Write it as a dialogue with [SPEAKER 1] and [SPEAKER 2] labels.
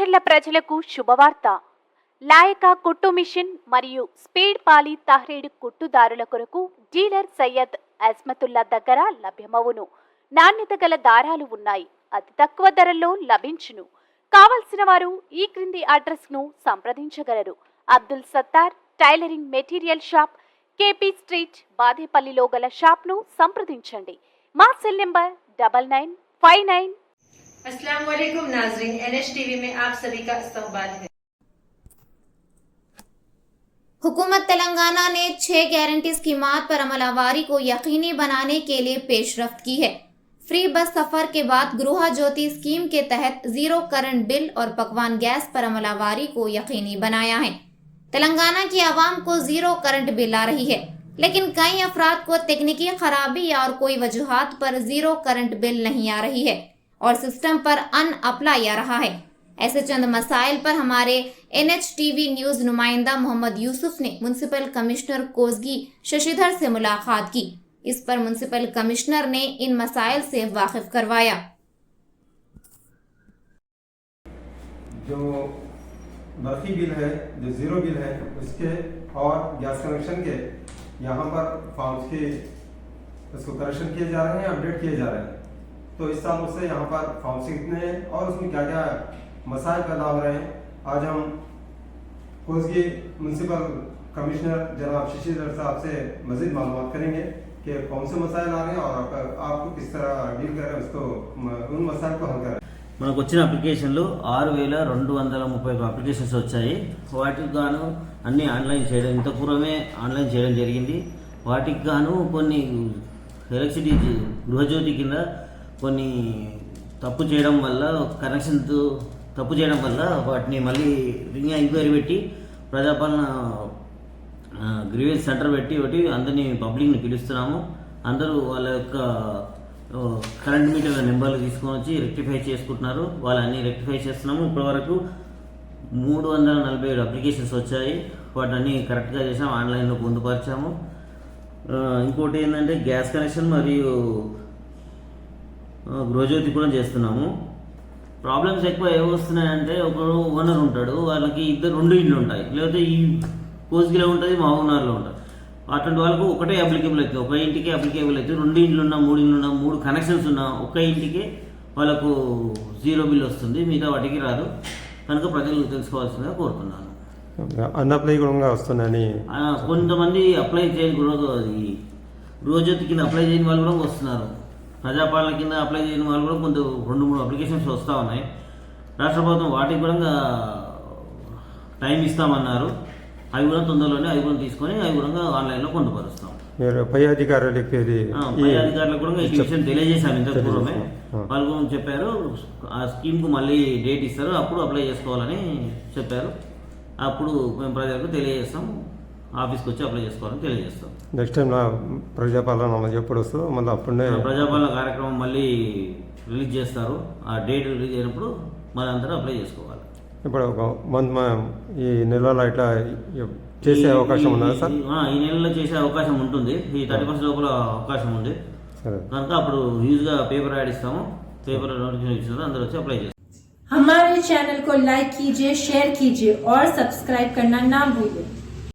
[SPEAKER 1] మాచర్ల ప్రజలకు శుభవార్త. లాయక కుట్టు మిషన్ మరియు స్పీడ్ పాలి తహ్రీడ్ కుట్టుదారుల కొరకు డీలర్ సయ్యద్ అజ్మతుల్లా దగ్గర లభ్యమవును. నాణ్యత గల దారాలు ఉన్నాయి. అతి తక్కువ ధరల్లో లభించును. కావలసిన వారు ఈ క్రింది అడ్రస్ ను సంప్రదించగలరు. Abdul Sattar tailoring material shop, KP street, బాదేపల్లిలో గల షాప్ ను సంప్రదించండి. మా సెల్ నంబర్ 9959।
[SPEAKER 2] अस्सलाम वालेकुम नाज़रीन, NHTV में आप सभी का इस्तकबाल है।
[SPEAKER 3] हुकूमत तेलंगाना ने 6 गारंटी स्कीमात पर अमलावारी को यकीनी बनाने के लिए पेशरफ्त की है। फ्री बस सफर के बाद गृह ज्योति स्कीम के तहत जीरो करंट बिल और पकवान गैस पर अमलावारी को यकीनी बनाया है। तेलंगाना की आवाम को जीरो करंट बिल आ रही है, लेकिन कई अफराद को तकनीकी खराबी और कोई वजूहात पर जीरो करंट बिल नहीं आ रही है और सिस्टम पर अन अप्लाई आ रहा है। ऐसे चंद मसाइल पर हमारे NHTV न्यूज नुमाइंदा मोहम्मद यूसुफ ने म्युनिसिपल कमिश्नर कोसगी शशिधर से मुलाकात की। इस पर म्युनिसिपल कमिश्नर ने इन मसाइल से वाकिफ करवाया।
[SPEAKER 4] जो बर्फी बिल है, जो जीरो बिल है, उसके और गैस कनेक्शन के यहाँ पर फॉर्म्स के उसको करेक्शन किए जा रहे हैं, अपडेट किए जा रहे हैं। तो इस साल उससे यहाँ पर फॉर्म से कितने हैं और उसमें क्या क्या मसाइल पैदा हो रहे हैं, आज हम कोसगी म्युनिसिपल कमिश्नर जनाब शशिधर साहब से मज़ीद मालूमात करेंगे कि कौन से मसाइल आ रहे हैं और आपको किस तरह डील कर रहे हैं, उसको उन मसाइल को हल करें।
[SPEAKER 5] మనకు వచ్చిన అప్లికేషన్లు 6231 అప్లికేషన్స్ వచ్చాయి. వాటికి గాను అన్ని ఆన్లైన్ చేయడం, ఇంత పూర్వమే ఆన్లైన్ చేయడం జరిగింది. వాటికి గాను కొన్ని ఎలక్ట్రిసిటీ గృహజ్యోతి కింద కొన్ని తప్పు చేయడం వల్ల, కనెక్షన్ తప్పు చేయడం వల్ల వాటిని మళ్ళీ ఎంక్వైరీ పెట్టి ప్రజాపాలన గ్రీవెన్స్ సెంటర్ పెట్టి ఒకటి అందరినీ పబ్లిక్ని పిలుస్తున్నాము. అందరూ వాళ్ళ యొక్క కరెంట్ మీటర్ నెంబర్లు తీసుకొని వచ్చి రెక్టిఫై చేసుకుంటున్నారు. వాళ్ళని రెక్టిఫై చేస్తున్నాము. ఇప్పటివరకు 347 అప్లికేషన్స్ వచ్చాయి. వాటిని కరెక్ట్గా చేసాము, ఆన్లైన్లో పొందుపరిచాము. ఇంకోటి ఏంటంటే గ్యాస్ కనెక్షన్ మరియు గృహజ్యోతి కూడా చేస్తున్నాము. ప్రాబ్లమ్స్ ఎక్కువ ఏమొస్తున్నాయంటే, ఒకరు ఓనర్ ఉంటాడు, వాళ్ళకి రెండు ఇండ్లు ఉంటాయి, లేకపోతే ఈ కోస్గిలో ఉంటుంది, మహబూబ్నగర్లో ఉంటుంది. అటువంటి వాళ్ళకు ఒకటే అప్లికేబుల్ అవుతుంది, ఒక ఇంటికి అప్లికేబుల్ అవుతుంది. 2 ఇండ్లు ఉన్నా, 3 ఇండ్లు ఉన్నా, 3 కనెక్షన్స్ ఉన్నా ఒక్క ఇంటికి వాళ్ళకు జీరో బిల్ వస్తుంది, మిగతా వాటికి రాదు. కనుక ప్రజలు తెలుసుకోవాల్సిందిగా కోరుతున్నాను.
[SPEAKER 4] అన్అప్లై కూడా వస్తున్నాయని
[SPEAKER 5] కొంతమంది అప్లై చేయని గృహజ్యోతి కింద అప్లై చేయని వాళ్ళు కూడా వస్తున్నారు. ప్రజాపాలన కింద అప్లై చేయని వాళ్ళు కూడా 2-3 అప్లికేషన్స్ వస్తూ ఉన్నాయి. రాష్ట్ర ప్రభుత్వం వాటికి కూడా టైం ఇస్తామన్నారు. అవి కూడా తొందరలోనే అవి కూడా తీసుకొని అవి కూడా ఆన్లైన్లో పొందుపరుస్తాం.
[SPEAKER 4] పై అధికారులకు
[SPEAKER 5] కూడా ఈ విషయం తెలియజేశాము ఇంతకు పూర్వమే. వాళ్ళు కూడా చెప్పారు ఆ స్కీమ్కు మళ్ళీ డేట్ ఇస్తారు, అప్పుడు అప్లై చేసుకోవాలని చెప్పారు. అప్పుడు మేము ప్రజలకు తెలియజేస్తాం, ఆఫీస్కి వచ్చి అప్లై చేసుకోవాలని తెలియజేస్తాం.
[SPEAKER 4] నెక్స్ట్ టైం ప్రజాపాలన ఎప్పుడు వస్తుందో మళ్ళీ అప్పుడే
[SPEAKER 5] ప్రజాపాలన కార్యక్రమం మళ్ళీ రిలీజ్ చేస్తారు. ఆ డేట్ రిలీజ్ అయినప్పుడు మళ్ళీ అందరూ అప్లై చేసుకోవాలి.
[SPEAKER 4] ఇప్పుడు ఒక ఈ నెలలో ఇట్లా చేసే అవకాశం ఉన్నదా సార్?
[SPEAKER 5] ఈ నెలలో చేసే అవకాశం ఉంటుంది. ఈ 30% లోపల అవకాశం ఉంది కనుక అప్పుడు యూజ్గా పేపర్ యాడ్ ఇస్తాము. పేపర్ నోటిఫికేషన్ ఇస్తారు, అందరూ వచ్చి అప్లై చేస్తారు.
[SPEAKER 2] हमारे चैनल को लाइक कीजिए, शेयर कीजिए और सब्सक्राइब करना ना भूलिए।